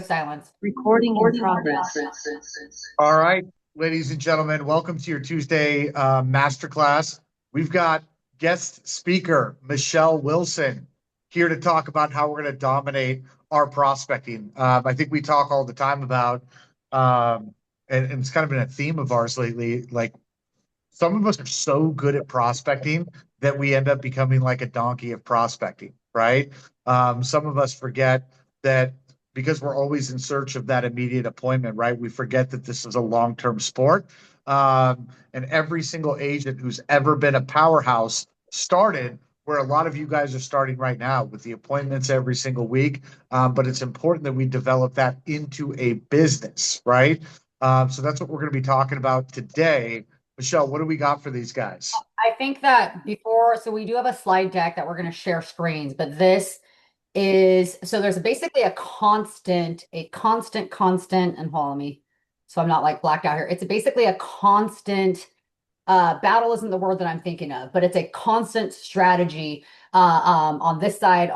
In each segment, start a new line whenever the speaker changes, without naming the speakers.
Silence.
Recording in progress.
All right, ladies and gentlemen, welcome to your Tuesday masterclass. We've got guest speaker Michelle Wilson here to talk about how we're going to dominate our prospecting. I think we talk all the time about, and it's kind of been a theme of ours lately. Like some of us are so good at prospecting that we end up becoming like a donkey of prospecting, right? Some of us forget that because we're always in search of that immediate appointment, right? We forget that this is a long-term sport. And every single agent who's ever been a powerhouse started where a lot of you guys are starting right now with the appointments every single week. But it's important that we develop that into a business, right? So that's what we're going to be talking about today. Michelle, what do we got for these guys?
I think that so we do have a slide deck that we're going to share screens, but this is, so there's basically a constant, and hold on me, so I'm not like blacked out here. It's basically a constant battle isn't the word that I'm thinking of, but it's a constant strategy on this side,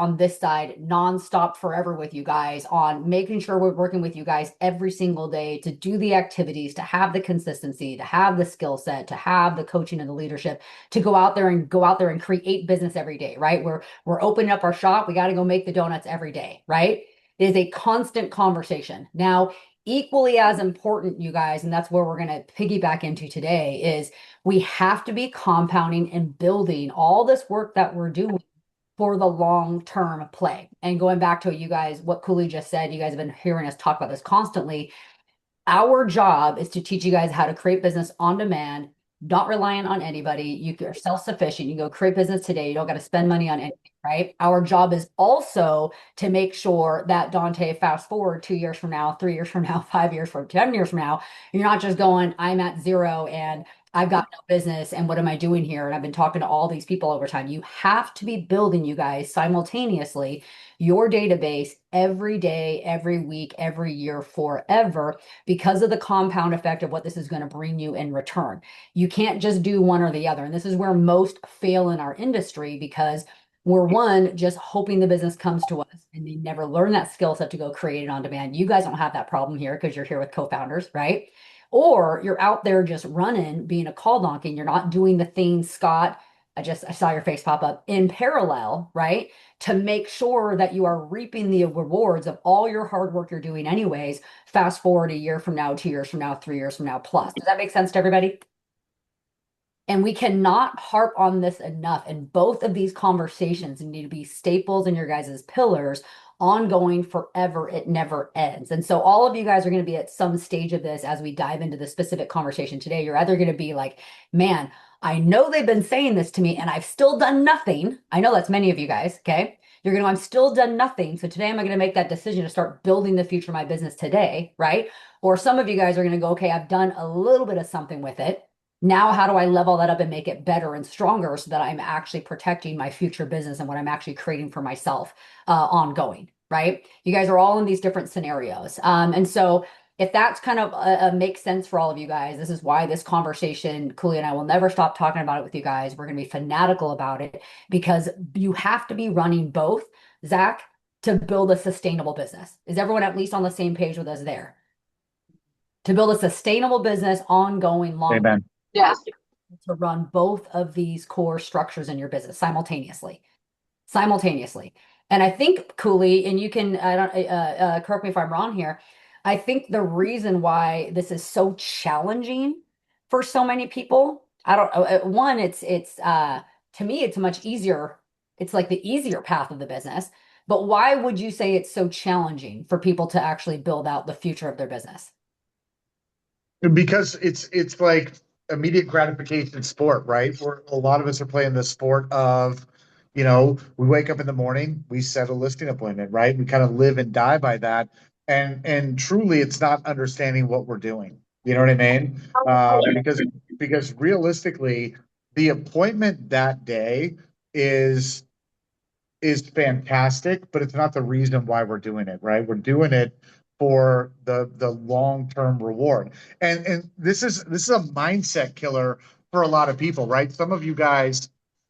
nonstop forever with you guys on making sure we're working with you guys every single day to do the activities, to have the consistency, to have the skill set, to have the coaching and the leadership, to go out there and create business every day, right? We're opening up our shop. We got to go make the donuts every day, right? It is a constant conversation. Now, equally as important, you guys, and that's where we're going to piggyback into today, is we have to be compounding and building all this work that we're doing for the long-term play. And going back to what Cooley just said, you guys have been hearing us talk about this constantly. Our job is to teach you guys how to create business on demand, not relying on anybody. You are self-sufficient. You go create business today. You don't got to spend money on anything, right? Our job is also to make sure that Dante, fast forward 2 years from now, 3 years from now, 5 years from 10 years from now, you're not just going, I'm at zero and I've got no business and what am I doing here? And I've been talking to all these people over time. You have to be building, you guys, simultaneously your database every day, every week, every year, forever, because of the compound effect of what this is going to bring you in return. You can't just do one or the other. And this is where most fail in our industry because we're one, just hoping the business comes to us and they never learn that skill set to go create it on demand. You guys don't have that problem here because you're here with co-founders, right? Or you're out there just running, being a call donkey, and you're not doing the things, Scott. I saw your face pop up in parallel, right? To make sure that you are reaping the rewards of all your hard work you're doing anyways, fast forward a year from now, 2 years from now, 3 years from now, plus. Does that make sense to everybody? And we cannot harp on this enough. And both of these conversations need to be staples in your guys' pillars, ongoing forever. It never ends. And so all of you guys are going to be at some stage of this as we dive into the specific conversation today. You're either going to be like, man, I know they've been saying this to me and I've still done nothing. I know that's many of you guys. Okay. You're going to, I'm still done nothing. So today I'm going to make that decision to start building the future of my business today. Right. Or some of you guys are going to go, okay, I've done a little bit of something with it. Now, how do I level that up and make it better and stronger so that I'm actually protecting my future business and what I'm actually creating for myself ongoing, right? You guys are all in these different scenarios. And so if that's kind of makes sense for all of you guys, this is why this conversation, Cooley and I will never stop talking about it with you guys. We're going to be fanatical about it because you have to be running both, Zach, to build a sustainable business. Is everyone at least on the same page with us there? To build a sustainable business, ongoing, long
Amen.
Yes.
to run both of these core structures in your business simultaneously. And I think, Cooley, and you can, I don't, correct me if I'm wrong here. I think the reason why this is so challenging for so many people, I don't, one, to me, it's much easier. It's like the easier path of the business. But why would you say it's so challenging for people to actually build out the future of their business?
Because it's like immediate gratification sport, right? Where a lot of us are playing the sport of, we wake up in the morning, we set a listing appointment, right? We kind of live and die by that. And truly it's not understanding what we're doing. You know what I mean? Because realistically, the appointment that day is is fantastic, but it's not the reason why we're doing it, right? We're doing it for the long-term reward. And this is a mindset killer for a lot of people, right? Some of you guys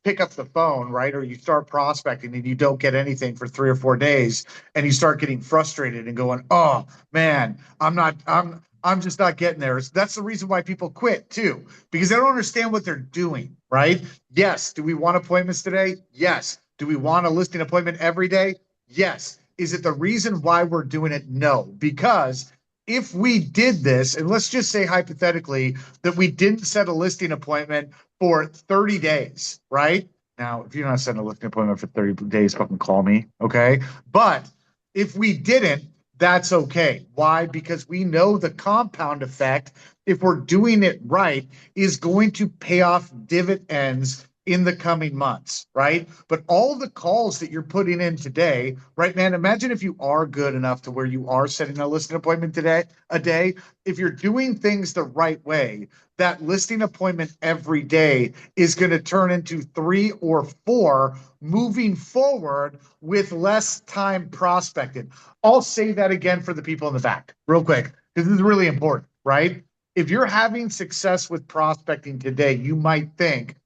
pick up the phone, right? Or you start prospecting and you don't get anything for 3 or 4 days, and you start getting frustrated and going, oh man, I'm just not getting there. That's the reason why people quit too, because they don't understand what they're doing, right? Yes. Do we want appointments today? Yes. Do we want a listing appointment every day? Yes. Is it the reason why we're doing it? No, because if we did this, and let's just say hypothetically that we didn't set a listing appointment for 30 days, right? Now, if you're not setting a listing appointment for 30 days, fucking call me, okay? But if we didn't, that's okay. Why? Because we know the compound effect, if we're doing it right, is going to pay off dividends in the coming months, right? But all the calls that you're putting in today, right, man, imagine if you are good enough to where you are setting a listing appointment a day. If you're doing things the right way, that listing appointment every day is going to turn into 3 or 4 moving forward with less time prospected. I'll say that again for the people in the back real quick, because this is really important, right? If you're having success with prospecting today, you might think,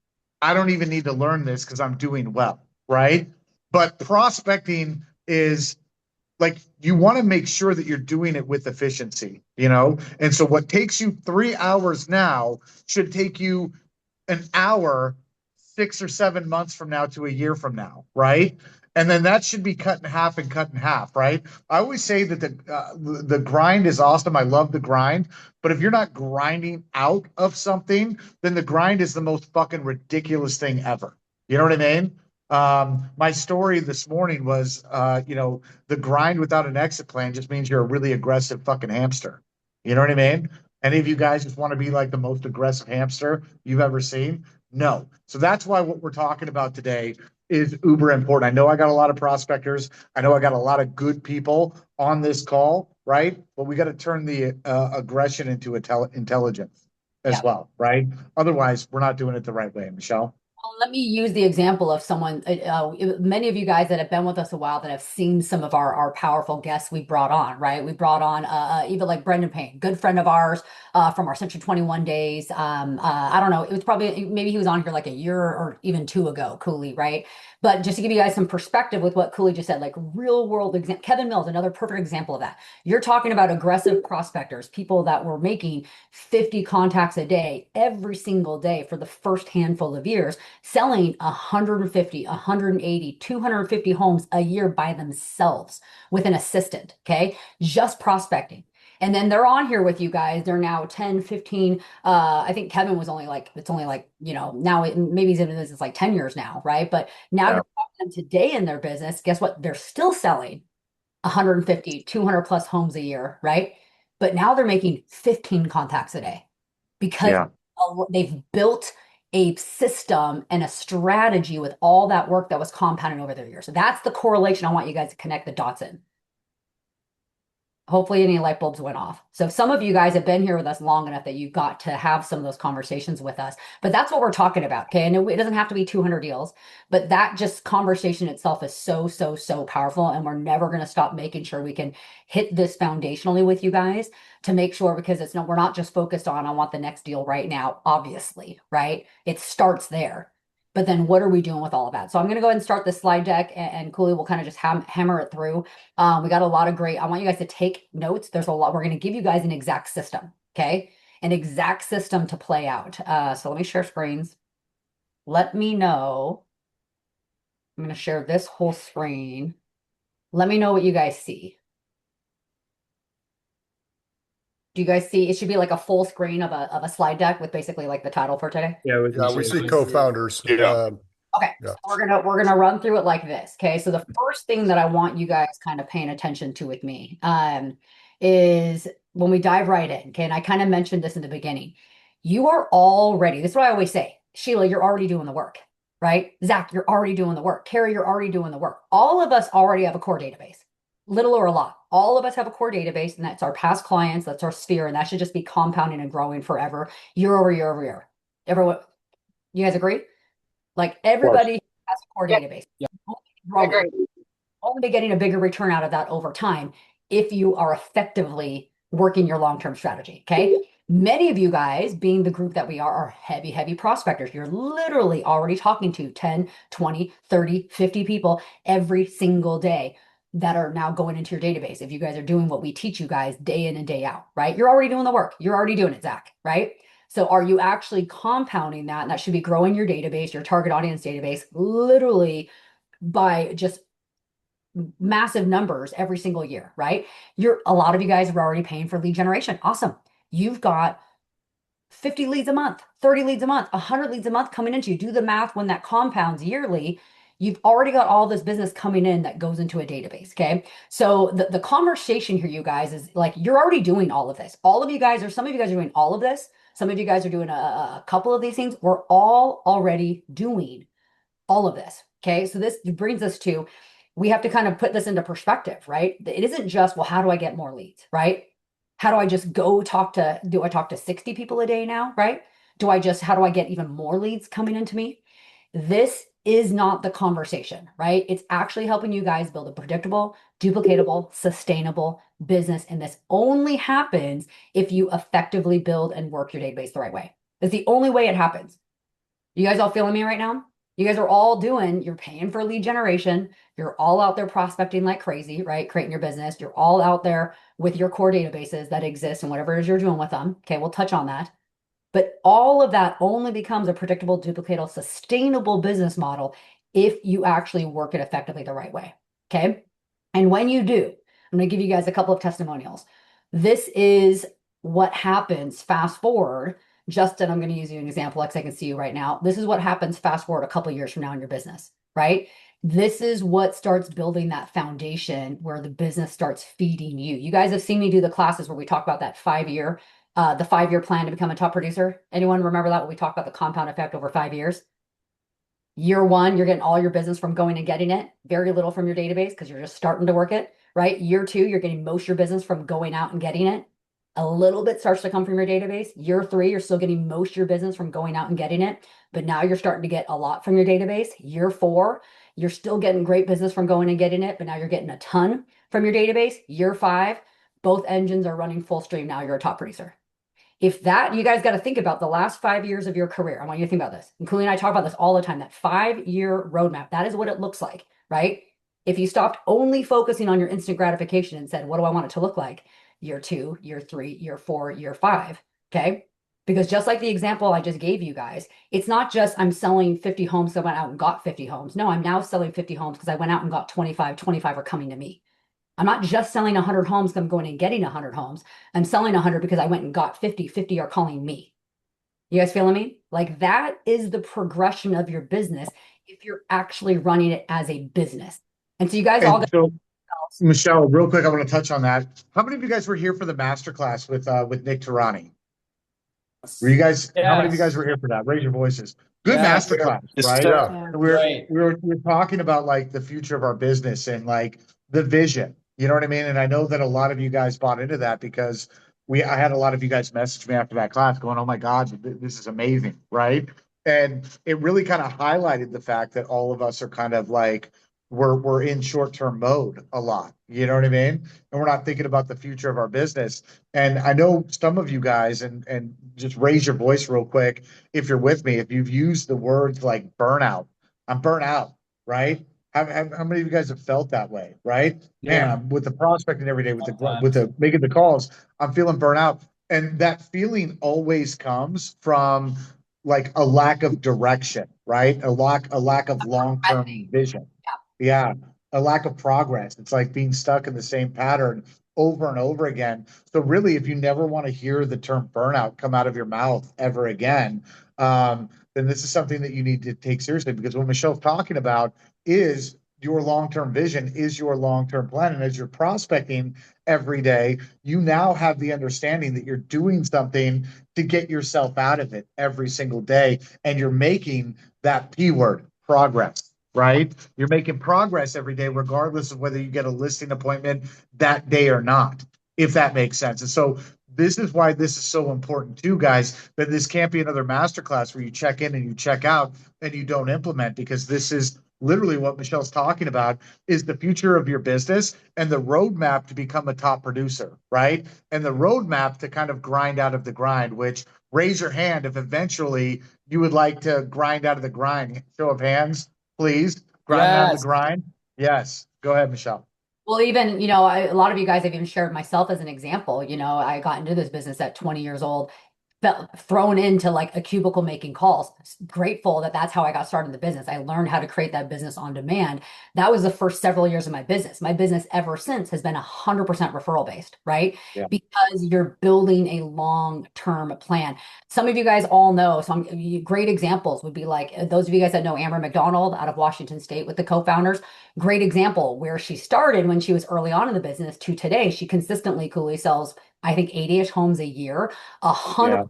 I don't even need to learn this because I'm doing well, right? But prospecting is like, you want to make sure that you're doing it with efficiency, you know? And so what takes you 3 hours now should take you an hour 6 or 7 months from now to a year from now, right? And then that should be cut in half and cut in half, right? I always say that the grind is awesome. I love the grind, but if you're not grinding out of something, then the grind is the most fucking ridiculous thing ever. You know what I mean? My story this morning was, the grind without an exit plan just means you're a really aggressive fucking hamster. You know what I mean? Any of you guys just want to be like the most aggressive hamster you've ever seen? No. So that's why what we're talking about today is uber important. I know I got a lot of prospectors. I know I got a lot of good people on this call, right? But we got to turn the aggression into intelligence as well, right? Otherwise, we're not doing it the right way, Michelle.
Well, let me use the example of someone, many of you guys that have been with us a while that have seen some of our powerful guests we brought on, right? We brought on even like Brendan Payne, good friend of ours from our Century 21 days. I don't know, it was probably, maybe he was on here like a year or even 2 ago, Cooley, right? But just to give you guys some perspective with what Cooley just said, like real world example, Kevin Mills, another perfect example of that. You're talking about aggressive prospectors, people that were making 50 contacts a day every single day for the first handful of years, selling 150, 180, 250 homes a year by themselves with an assistant, okay? Just prospecting. And then they're on here with you guys. They're now 10, 15. I think Kevin was only like, it's only like, now maybe he's in business like 10 years now, right? But now
Yeah.
you're talking to them today in their business. Guess what? They're still selling 150, 200 plus homes a year, right? But now they're making 15 contacts a day because
Yeah.
they've built a system and a strategy with all that work that was compounded over the years. So that's the correlation I want you guys to connect the dots in. Hopefully any light bulbs went off. So some of you guys have been here with us long enough that you got to have some of those conversations with us. But that's what we're talking about, okay? And it doesn't have to be 200 deals, but that just conversation itself is so, so, so powerful. And we're never going to stop making sure we can hit this foundationally with you guys to make sure, because we're not just focused on, I want the next deal right now, obviously, right? It starts there. But then what are we doing with all of that? So I'm going to go ahead and start the slide deck, and Cooley will kind of just hammer it through. We got a lot of great, I want you guys to take notes. There's a lot, we're going to give you guys an exact system, okay? An exact system to play out. So let me share screens. Let me know. I'm going to share this whole screen. Let me know what you guys see. Do you guys see? It should be like a full screen of a slide deck with basically like the title for today.
Yeah, we see co-founders.
Yeah.
Okay,
Yeah.
so we're gonna run through it like this. Okay, so the first thing that I want you guys kind of paying attention to with me is when we dive right in. Okay, and I kind of mentioned this in the beginning. You are already, this is what I always say, Sheila, you're already doing the work, right? Zach, you're already doing the work. Carrie, you're already doing the work. All of us already have a core database, little or a lot. All of us have a core database, and that's our past clients, that's our sphere, and that should just be compounding and growing forever, year over year over year. Everyone, you guys agree? Like everybody has a core database.
Yeah.
Growing. Only getting a bigger return out of that over time if you are effectively working your long-term strategy. Okay. Many of you guys, being the group that we are heavy, heavy prospectors. You're literally already talking to 10, 20, 30, 50 people every single day that are now going into your database. If you guys are doing what we teach you guys day in and day out, right? You're already doing the work. You're already doing it, Zach, right? So are you actually compounding that? And that should be growing your database, your target audience database, literally by just massive numbers every single year, right? A lot of you guys are already paying for lead generation. Awesome. You've got 50 leads a month, 30 leads a month, 100 leads a month coming into you. Do the math when that compounds yearly. You've already got all this business coming in that goes into a database. Okay. So the conversation here, you guys, is like you're already doing all of this. All of you guys, or some of you guys are doing all of this. Some of you guys are doing a couple of these things. We're all already doing all of this. Okay. So this brings us to, we have to kind of put this into perspective, right? It isn't just, well, how do I get more leads, right? How do I just go do I talk to 60 people a day now, right? How do I get even more leads coming into me? This is not the conversation, right? It's actually helping you guys build a predictable, duplicatable, sustainable business. And this only happens if you effectively build and work your database the right way. It's the only way it happens. You guys all feeling me right now? You guys are all you're paying for lead generation. You're all out there prospecting like crazy, right? Creating your business. You're all out there with your core databases that exist and whatever it is you're doing with them. Okay, we'll touch on that. But all of that only becomes a predictable, duplicatable, sustainable business model if you actually work it effectively the right way. Okay. And when you do, I'm going to give you guys a couple of testimonials. This is what happens fast forward. Justin, I'm going to use you an example because I can see you right now. This is what happens fast forward a couple of years from now in your business, right? This is what starts building that foundation where the business starts feeding you. You guys have seen me do the classes where we talk about that the 5-year plan to become a top producer. Anyone remember that when we talk about the compound effect over 5 years? Year one, you're getting all your business from going and getting it, very little from your database because you're just starting to work it, right? Year two, you're getting most of your business from going out and getting it. A little bit starts to come from your database. Year three, you're still getting most of your business from going out and getting it, but now you're starting to get a lot from your database. Year four, you're still getting great business from going and getting it, but now you're getting a ton from your database. Year five, both engines are running full stream. Now you're a top producer. If that, you guys got to think about the last 5 years of your career. I want you to think about this. And Cooley and I talk about this all the time, that 5-year roadmap. That is what it looks like, right? If you stopped only focusing on your instant gratification and said, what do I want it to look like? Year two, year three, year four, year five. Okay. Because just like the example I just gave you guys, it's not just I'm selling 50 homes, so I went out and got 50 homes. No, I'm now selling 50 homes because I went out and got 25. 25 are coming to me. I'm not just selling 100 homes because I'm going and getting 100 homes. I'm selling 100 because I went and got 50. 50 are calling me. You guys feeling me? Like that is the progression of your business if you're actually running it as a business. And so you guys all
And
got
so, Michelle, real quick, I want to touch on that. How many of you guys were here for the masterclass with Nick Tarani? Were you guys? How many of you guys were here for that? Raise your voices. Good masterclass, right?
Yeah.
And we're talking about like the future of our business and like the vision. You know what I mean? And I know that a lot of you guys bought into that because I had a lot of you guys message me after that class going, "Oh my God, this is amazing," right? And it really kind of highlighted the fact that all of us are kind of like we're in short-term mode a lot. You know what I mean? And we're not thinking about the future of our business. And I know some of you guys, and just raise your voice real quick if you're with me, if you've used the words like burnout. I'm burnt out, right? How many of you guys have felt that way, right? Man, I'm with the prospecting every day, with the making the calls, I'm feeling burnt out. And that feeling always comes from like a lack of direction, right? A lack of long-term vision. Yeah, a lack of progress. It's like being stuck in the same pattern over and over again. So really, if you never want to hear the term burnout come out of your mouth ever again, then this is something that you need to take seriously, because what Michelle's talking about is your long-term vision, is your long-term plan. And as you're prospecting every day, you now have the understanding that you're doing something to get yourself out of it every single day. And you're making that P word, progress. Right? You're making progress every day, regardless of whether you get a listing appointment that day or not, if that makes sense. And so this is why this is so important too, guys, that this can't be another masterclass where you check in and you check out and you don't implement, because this is literally what Michelle's talking about is the future of your business and the roadmap to become a top producer, right? And the roadmap to kind of grind out of the grind, which raise your hand if eventually you would like to grind out of the grind. Show of hands, please. Grind out of the
Yes.
grind. Yes. Go ahead, Michelle.
Well, even, a lot of you guys have even shared myself as an example. I got into this business at 20 years old, felt thrown into like a cubicle making calls. Grateful that that's how I got started in the business. I learned how to create that business on demand. That was the first several years of my business. My business ever since has been 100% referral based, right?
Yeah.
Because you're building a long-term plan. Some of you guys all know, great examples would be like those of you guys that know Amber McDonald out of Washington State with the co-founders. Great example where she started when she was early on in the business to today. She consistently coolly sells, I think, 80-ish homes a year, 100
Yeah.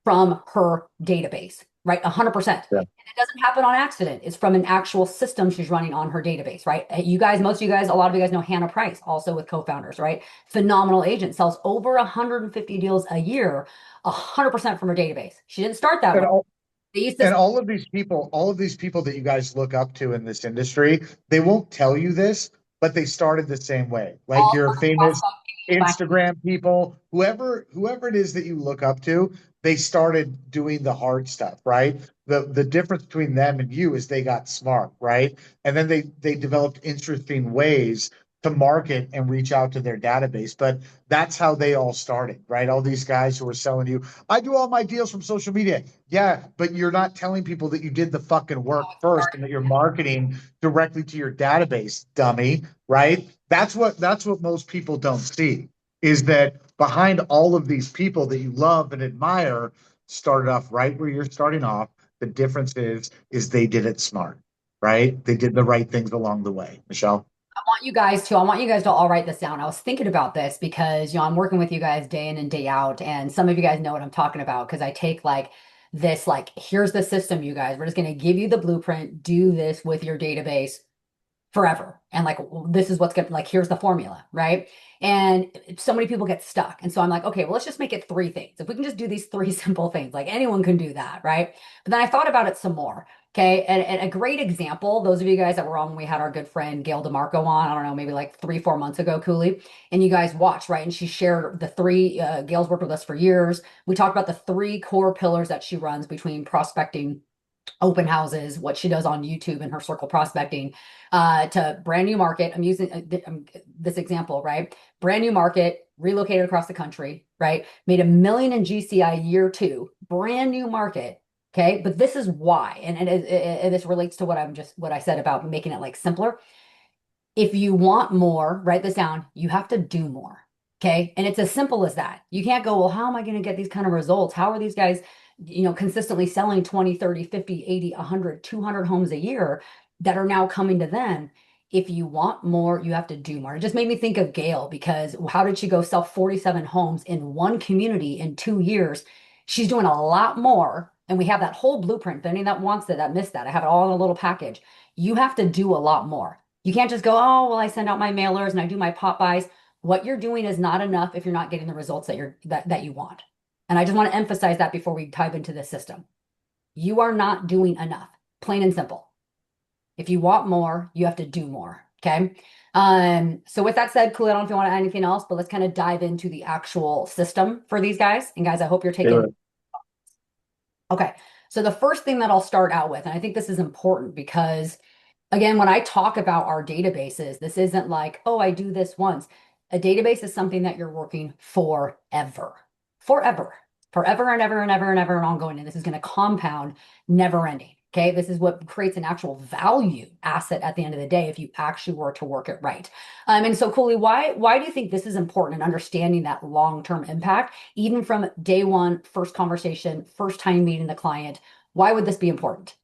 from her database, right? 100%.
Yeah.
And it doesn't happen on accident. It's from an actual system she's running on her database, right? You guys, most of you guys, a lot of you guys know Hannah Price, also with co-founders, right? Phenomenal agent, sells over 150 deals a year, 100% from her database. She didn't start that
And
way.
all,
They used
and
to,
all of these people that you guys look up to in this industry, they won't tell you this, but they started the same way. Like
all
your famous
by
Instagram people, whoever it is that you look up to, they started doing the hard stuff, right? The difference between them and you is they got smart, right? And then they developed interesting ways to market and reach out to their database. But that's how they all started, right? All these guys who are selling you, I do all my deals from social media. Yeah, but you're not telling people that you did the fucking work first and that you're marketing directly to your database, dummy, right? That's what most people don't see is that behind all of these people that you love and admire started off right where you're starting off. The difference is they did it smart, right? They did the right things along the way. Michelle?
I want you guys to all write this down. I was thinking about this because, I'm working with you guys day in and day out, and some of you guys know what I'm talking about because I take like this, like, here's the system, you guys. We're just going to give you the blueprint, do this with your database forever. And like, this is what's going to, like, here's the formula, right? And so many people get stuck. And so I'm like, okay, well, let's just make it three things. If we can just do these three simple things, like anyone can do that, right? But then I thought about it some more. Okay. And a great example, those of you guys that were on when we had our good friend Gail DeMarco on, I don't know, maybe like 3, 4 months ago, Cooley, and you guys watched, right? And she shared the three, Gail's worked with us for years. We talked about the three core pillars that she runs between prospecting, open houses, what she does on YouTube and her circle prospecting, to brand new market. I'm using this example, right? Brand new market, relocated across the country, right? Made $1 million in GCI year 2, brand new market. Okay, but this is why, and this relates to what I said about making it like simpler. If you want more, write this down. You have to do more. Okay. And it's as simple as that. You can't go, well, how am I going to get these kind of results? How are these guys, consistently selling 20, 30, 50, 80, 100, 200 homes a year that are now coming to them? If you want more, you have to do more. It just made me think of Gail because how did she go sell 47 homes in one community in 2 years? She's doing a lot more. And we have that whole blueprint. Any that wants it, that missed that. I have it all in a little package. You have to do a lot more. You can't just go, oh, well, I send out my mailers and I do my pop buys. What you're doing is not enough if you're not getting the results that you want. And I just want to emphasize that before we dive into the system. You are not doing enough, plain and simple. If you want more, you have to do more. Okay. So with that said, cool, I don't know if you want to add anything else, but let's kind of dive into the actual system for these guys. And guys, I hope you're taking. Okay. So the first thing that I'll start out with, and I think this is important because again, when I talk about our databases, this isn't like, oh, I do this once. A database is something that you're working forever, forever, forever and ever and ever and ever and ongoing. And this is going to compound, never ending. Okay. This is what creates an actual value asset at the end of the day if you actually were to work it right. And so, Cooley, why do you think this is important in understanding that long-term impact, even from day one, first conversation, first time meeting the client? Why would this be important?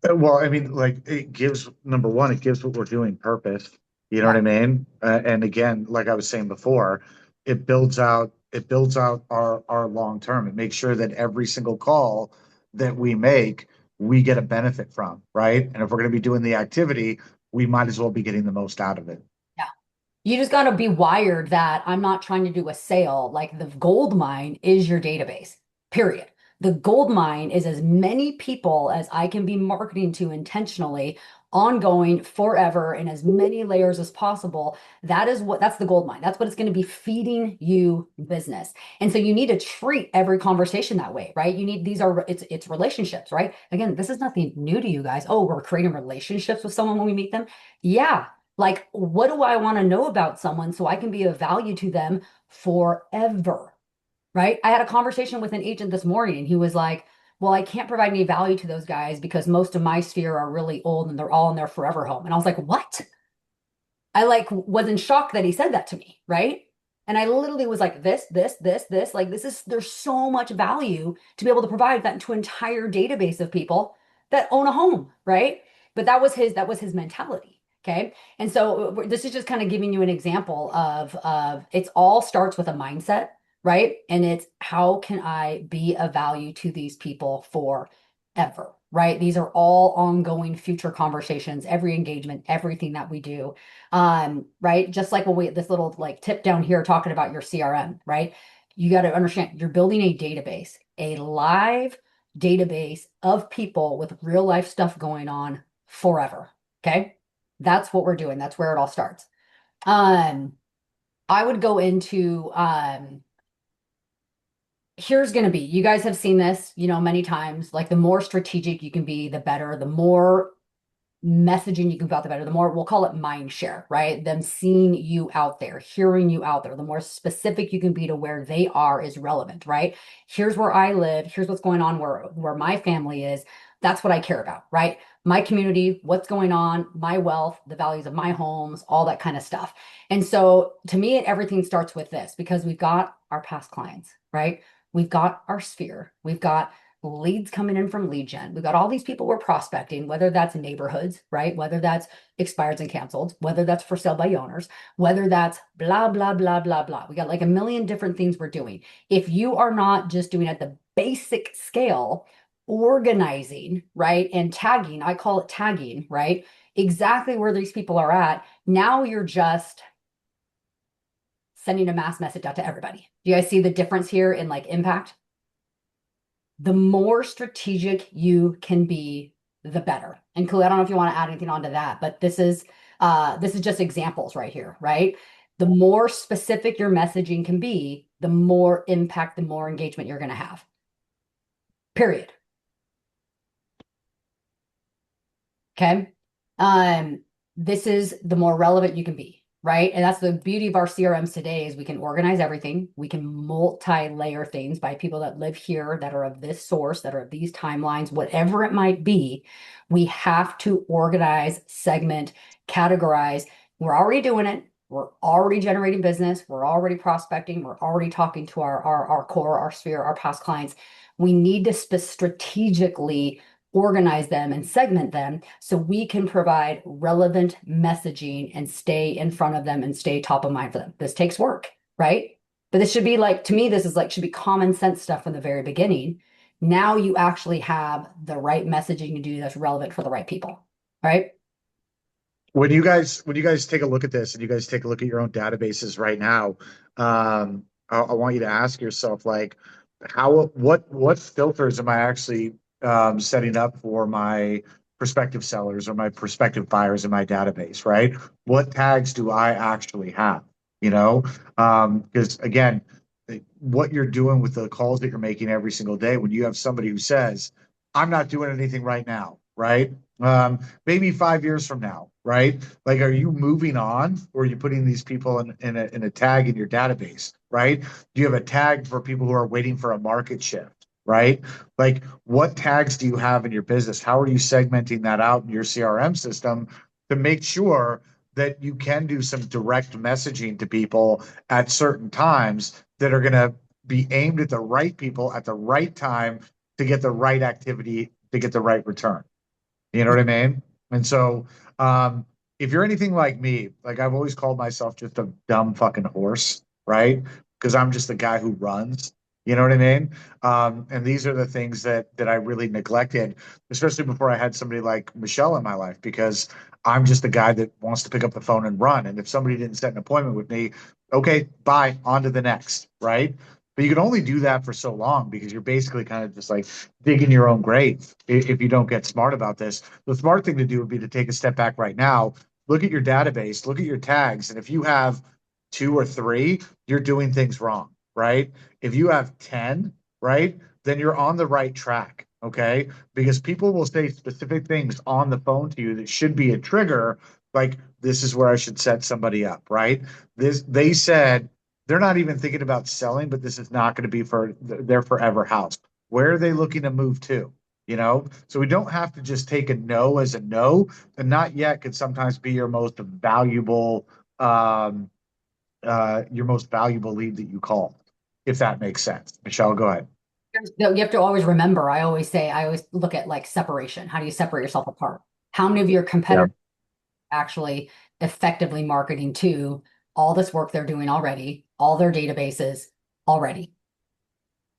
Well, I mean, like it gives number one, it gives what we're doing purpose. You know
Yeah.
what I mean? And again, like I was saying before, it builds out our long term. It makes sure that every single call that we make, we get a benefit from, right? And if we're going to be doing the activity, we might as well be getting the most out of it.
Yeah. You just got to be wired that I'm not trying to do a sale. Like the gold mine is your database, period. The gold mine is as many people as I can be marketing to intentionally, ongoing, forever, in as many layers as possible. That's the gold mine. That's what it's going to be feeding you business. And so you need to treat every conversation that way, right? It's relationships, right? Again, this is nothing new to you guys. Oh, we're creating relationships with someone when we meet them. Yeah. Like, what do I want to know about someone so I can be of value to them forever? Right? I had a conversation with an agent this morning and he was like, well, I can't provide any value to those guys because most of my sphere are really old and they're all in their forever home. And I was like, what? I like was in shock that he said that to me, right? And I literally was like, this, like there's so much value to be able to provide that to an entire database of people that own a home, right? But that was his mentality. Okay. And so this is just kind of giving you an example of it's all starts with a mindset, right? And it's how can I be of value to these people forever, right? These are all ongoing future conversations, every engagement, everything that we do. Right? Just like this little like tip down here talking about your CRM, right? You got to understand you're building a database, a live database of people with real life stuff going on forever. Okay. That's what we're doing. That's where it all starts. Um, I would go into here's going to be, you guys have seen this, many times, like the more strategic you can be, the better, the more messaging you can put out, the better. The more, we'll call it mind share, right? Them seeing you out there, hearing you out there, the more specific you can be to where they are is relevant, right? Here's where I live. Here's what's going on where my family is. That's what I care about, right? My community, what's going on, my wealth, the values of my homes, all that kind of stuff. And so to me, everything starts with this because we've got our past clients, right? We've got our sphere. We've got leads coming in from lead gen. We've got all these people we're prospecting, whether that's neighborhoods, right? Whether that's expireds and canceled, whether that's for sale by owners, whether that's blah, blah, blah, blah, blah. We got like a million different things we're doing. If you are not just doing at the basic scale, organizing, right? And tagging, I call it tagging, right? Exactly where these people are at. Now you're just sending a mass message out to everybody. Do you guys see the difference here in like impact? The more strategic you can be, the better. And Khalil, I don't know if you want to add anything onto that, but this is just examples right here, right? The more specific your messaging can be, the more impact, the more engagement you're going to have. Period. Okay. This is the more relevant you can be, right? And that's the beauty of our CRMs today is we can organize everything. We can multi-layer things by people that live here, that are of this source, that are of these timelines, whatever it might be. We have to organize, segment, categorize. We're already doing it. We're already generating business. We're already prospecting. We're already talking to our core, our sphere, our past clients. We need to strategically organize them and segment them so we can provide relevant messaging and stay in front of them and stay top of mind for them. This takes work, right? But this should be like, to me, this is like, should be common sense stuff from the very beginning. Now you actually have the right messaging to do that's relevant for the right people, right?
When you guys take a look at this and you guys take a look at your own databases right now, I want you to ask yourself like, what filters am I actually setting up for my prospective sellers or my prospective buyers in my database, right? What tags do I actually have? You know, because again, what you're doing with the calls that you're making every single day, when you have somebody who says, "I'm not doing anything right now," right? Maybe 5 years from now, right? Like, are you moving on, or are you putting these people in a tag in your database, right? Do you have a tag for people who are waiting for a market shift, right? Like, what tags do you have in your business? How are you segmenting that out in your CRM system to make sure that you can do some direct messaging to people at certain times that are going to be aimed at the right people at the right time to get the right activity, to get the right return? You know what I mean? And so, if you're anything like me, like I've always called myself just a dumb fucking horse, right? Because I'm just the guy who runs. You know what I mean? And these are the things that I really neglected, especially before I had somebody like Michelle in my life, because I'm just the guy that wants to pick up the phone and run. And if somebody didn't set an appointment with me, okay, bye, on to the next, right? But you can only do that for so long because you're basically kind of just like digging your own grave if you don't get smart about this. The smart thing to do would be to take a step back right now, look at your database, look at your tags, and if you have two or three, you're doing things wrong, right? If you have 10, right, then you're on the right track, okay? Because people will say specific things on the phone to you that should be a trigger, like this is where I should set somebody up, right? This they said they're not even thinking about selling, but this is not going to be for their forever house. Where are they looking to move to? You know, so we don't have to just take a no as a no, and not yet could sometimes be your most valuable lead that you call, if that makes sense. Michelle, go ahead.
You have to always remember, I always look at like separation. How do you separate yourself apart? How many of your
Yeah.
competitors actually effectively marketing to all this work they're doing already, all their databases already?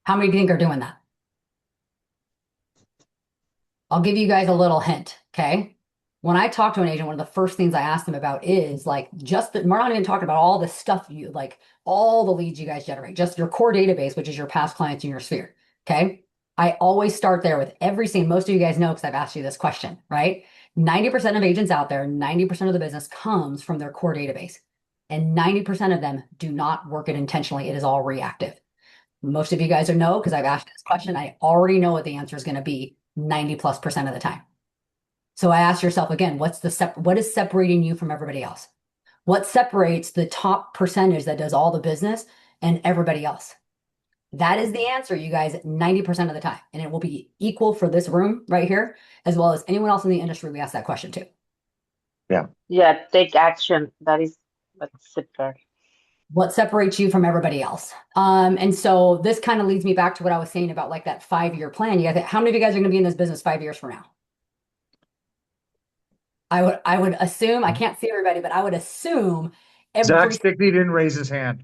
How many do you think are doing that? I'll give you guys a little hint, okay? When I talk to an agent, one of the first things I ask them about is like we're not even talking about all the stuff you like, all the leads you guys generate, just your core database, which is your past clients in your sphere, okay? I always start there with most of you guys know because I've asked you this question, right? 90% of agents out there, 90% of the business comes from their core database. And 90% of them do not work it intentionally. It is all reactive. Most of you guys are no, because I've asked this question. I already know what the answer is going to be 90+% of the time. So I ask yourself again, what is separating you from everybody else? What separates the top percentage that does all the business and everybody else? That is the answer, you guys, 90% of the time. And it will be equal for this room right here, as well as anyone else in the industry we ask that question to.
Yeah.
Yeah, take action. That is what's it.
What separates you from everybody else? And so this kind of leads me back to what I was saying about like that 5-year plan. You guys, how many of you guys are going to be in this business 5 years from now? I would assume, I can't see everybody, but I would assume
Zach Stickney didn't raise his hand.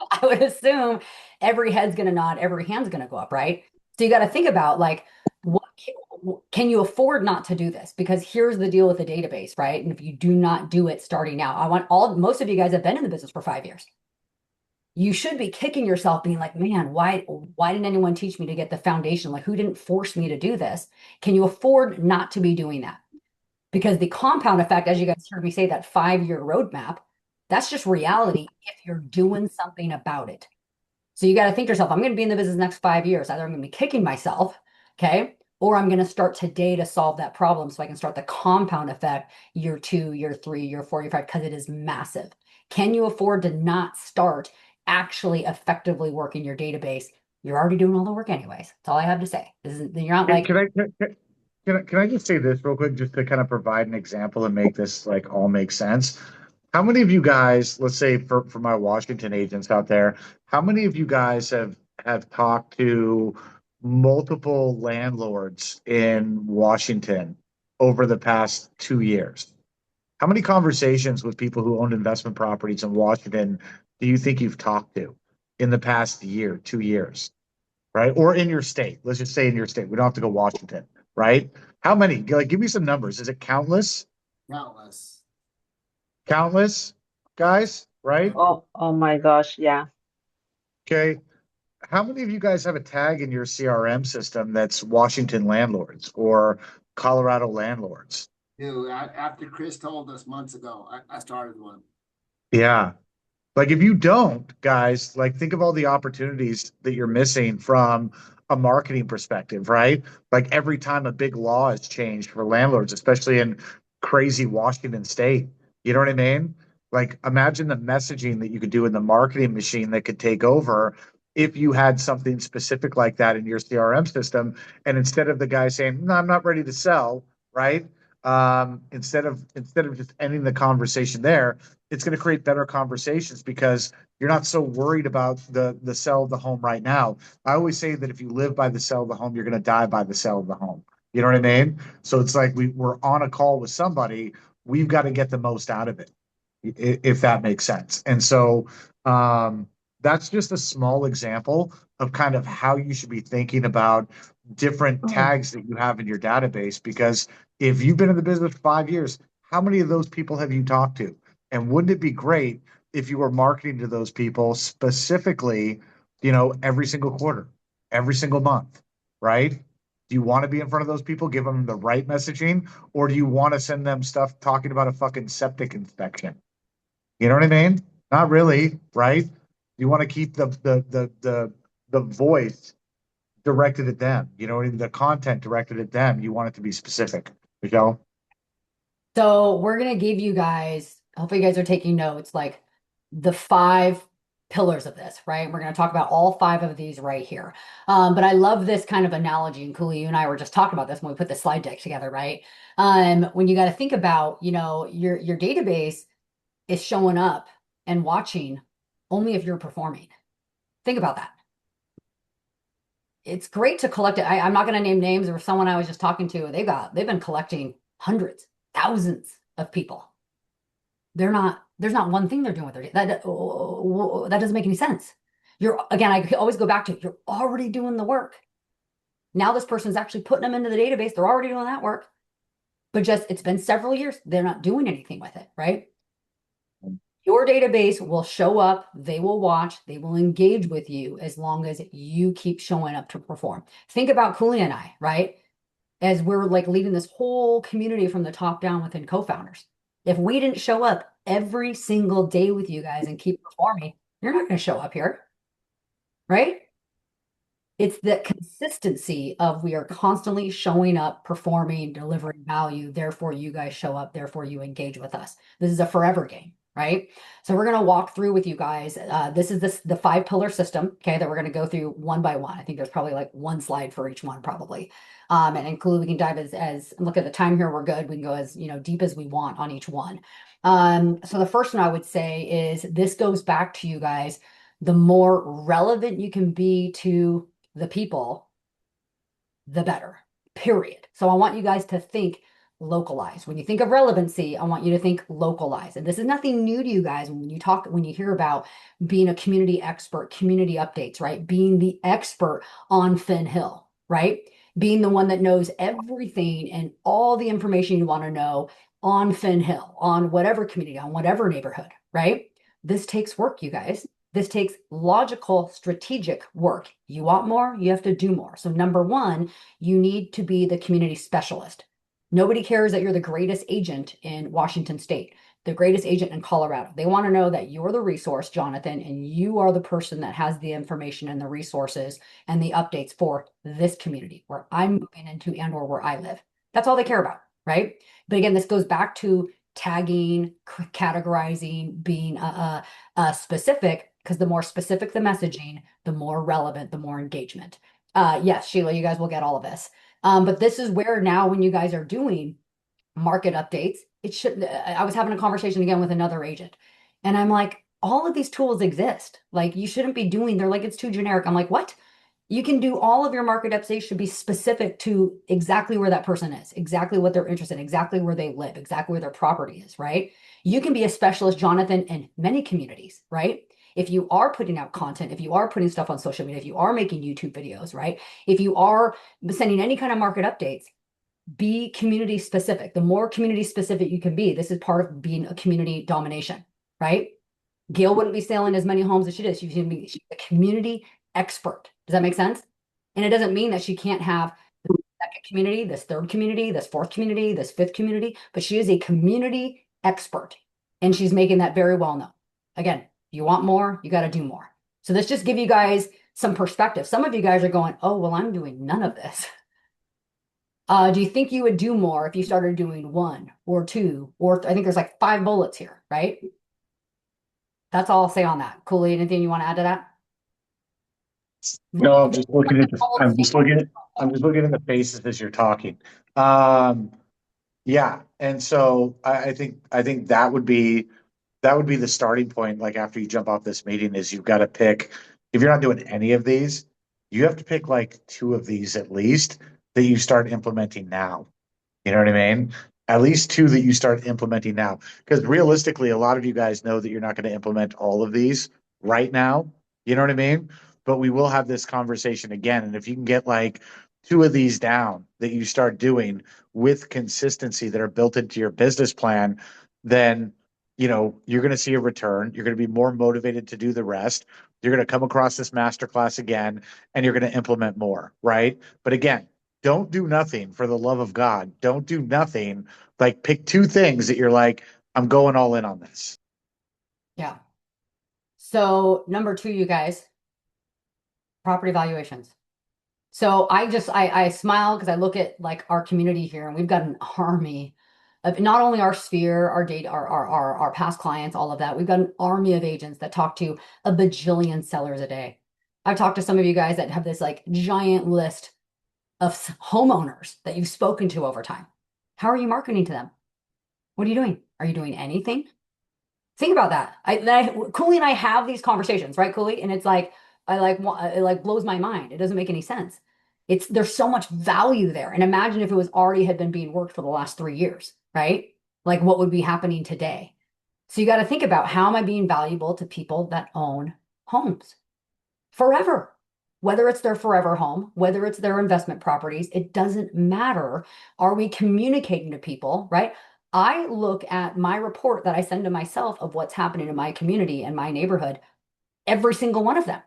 I would assume every head's going to nod, every hand's going to go up, right? So you got to think about like, what can you afford not to do this? Because here's the deal with the database, right? And if you do not do it starting now, most of you guys have been in the business for 5 years. You should be kicking yourself being like, man, why didn't anyone teach me to get the foundation? Like, who didn't force me to do this? Can you afford not to be doing that? Because the compound effect, as you guys heard me say, that 5-year roadmap, that's just reality if you're doing something about it. So you got to think to yourself, I'm going to be in the business next 5 years. Either I'm going to be kicking myself, okay, or I'm going to start today to solve that problem so I can start the compound effect year 2, year 3, year 4, year 5, because it is massive. Can you afford to not start actually effectively working your database? You're already doing all the work anyways. That's all I have to say. You're not like,
Can I just say this real quick, just to kind of provide an example and make this like all make sense? How many of you guys, let's say for my Washington agents out there, how many of you guys have talked to multiple landlords in Washington over the past 2 years? How many conversations with people who own investment properties in Washington do you think you've talked to in the past year, 2 years, right? Or in your state? Let's just say in your state. We don't have to go Washington, right? How many? Like, give me some numbers. Is it countless?
Countless.
Countless, guys, right?
Oh my gosh, yeah.
Okay. How many of you guys have a tag in your CRM system that's Washington landlords or Colorado landlords?
Dude, after Chris told us months ago, I started one.
Yeah. Like if you don't, guys, like think of all the opportunities that you're missing from a marketing perspective, right? Like every time a big law is changed for landlords, especially in crazy Washington state, you know what I mean? Like imagine the messaging that you could do in the marketing machine that could take over if you had something specific like that in your CRM system. And instead of the guy saying, no, I'm not ready to sell, right? Instead of just ending the conversation there, it's going to create better conversations because you're not so worried about the sell of the home right now. I always say that if you live by the sell of the home, you're going to die by the sell of the home. You know what I mean? So it's like we're on a call with somebody, we've got to get the most out of it, if that makes sense. And so that's just a small example of kind of how you should be thinking about different tags that you have in your database. Because if you've been in the business for 5 years, how many of those people have you talked to? And wouldn't it be great if you were marketing to those people specifically every single quarter, every single month, right? Do you want to be in front of those people, give them the right messaging, or do you want to send them stuff talking about a fucking septic inspection? You know what I mean? Not really, right? You want to keep the voice directed at them. You know, the content directed at them. You want it to be specific. Michelle?
So we're gonna give you guys, hopefully you guys are taking notes, like the 5 pillars of this, right? We're gonna talk about all 5 of these right here. But I love this kind of analogy, and Cooley, you and I were just talking about this when we put the slide deck together, right? When you got to think about, your database is showing up and watching only if you're performing. Think about that. It's great to collect it. I'm not going to name names. There was someone I was just talking to. They've been collecting hundreds, thousands of people. There's not one thing they're doing with that doesn't make any sense. I always go back to, you're already doing the work. Now this person's actually putting them into the database. They're already doing that work, but it's been several years. They're not doing anything with it, right? Your database will show up, they will watch, they will engage with you as long as you keep showing up to perform. Think about Cooley and I, right? As we're like leading this whole community from the top down within co-founders. If we didn't show up every single day with you guys and keep performing, you're not going to show up here, right? It's the consistency of, we are constantly showing up, performing, delivering value. Therefore, you guys show up. Therefore, you engage with us. This is a forever game, right? So we're going to walk through with you guys. This is the 5-pillar system, okay, that we're going to go through one by one. I think there's probably like one slide for each one, probably. And include, we can dive as look at the time here. We're good. We can go as deep as we want on each one. So the first one I would say is, this goes back to you guys. The more relevant you can be to the people, the better, period. So I want you guys to think localized. When you think of relevancy, I want you to think localized. And this is nothing new to you guys. When you hear about being a community expert, community updates, right? Being the expert on Finn Hill, right? Being the one that knows everything and all the information you want to know on Finn Hill, on whatever community, on whatever neighborhood, right? This takes work, you guys. This takes logical, strategic work. You want more, you have to do more. So number one, you need to be the community specialist. Nobody cares that you're the greatest agent in Washington State, the greatest agent in Colorado. They want to know that you're the resource, Jonathan, and you are the person that has the information and the resources and the updates for this community where I'm moving into and or where I live. That's all they care about, right? But again, this goes back to tagging, categorizing, being specific, because the more specific the messaging, the more relevant, the more engagement. Yes, Sheila, you guys will get all of this. But this is where now, when you guys are doing market updates, it should, I was having a conversation again with another agent, and I'm like, all of these tools exist. Like, you shouldn't be doing, they're like, it's too generic. I'm like, what? You can do all of your market updates should be specific to exactly where that person is, exactly what they're interested in, exactly where they live, exactly where their property is, right? You can be a specialist, Jonathan, in many communities, right? If you are putting out content, if you are putting stuff on social media, if you are making YouTube videos, right? If you are sending any kind of market updates, be community specific. The more community specific you can be, this is part of being a community domination, right? Gail wouldn't be selling as many homes as she does. She's a community expert. Does that make sense? And it doesn't mean that she can't have the second community, this third community, this fourth community, this fifth community, but she is a community expert, and she's making that very well known. Again, you want more, you got to do more. So this just give you guys some perspective. Some of you guys are going, oh, well, I'm doing none of this. Do you think you would do more if you started doing 1 or 2, or I think there's like 5 bullets here, right? That's all I'll say on that. Cooley, anything you want to add to that?
No, I'm just looking at the faces as you're talking. Yeah, and so I think that would be the starting point. Like, after you jump off this meeting, is you've got to pick, if you're not doing any of these, you have to pick like 2 of these at least that you start implementing now. You know what I mean? At least 2 that you start implementing now. Because realistically, a lot of you guys know that you're not going to implement all of these right now. You know what I mean? But we will have this conversation again. And if you can get like 2 of these down that you start doing with consistency that are built into your business plan, then you're going to see a return. You're going to be more motivated to do the rest. You're going to come across this masterclass again and you're going to implement more, right? But again, don't do nothing for the love of God. Don't do nothing. Like pick two things that you're like, I'm going all in on this.
Yeah. So number two, you guys, property valuations. So I smile because I look at like our community here and we've got an army of not only our sphere, our data, our past clients, all of that. We've got an army of agents that talk to a bajillion sellers a day. I've talked to some of you guys that have this like giant list of homeowners that you've spoken to over time. How are you marketing to them? What are you doing? Are you doing anything? Think about that. Cooley and I have these conversations, right, Cooley? And it's like, it like blows my mind. It doesn't make any sense. There's so much value there. And imagine if it was already had been being worked for the last 3 years, right? Like what would be happening today? So you got to think about how am I being valuable to people that own homes forever? Whether it's their forever home, whether it's their investment properties, it doesn't matter. Are we communicating to people, right? I look at my report that I send to myself of what's happening in my community and my neighborhood, every single one of them.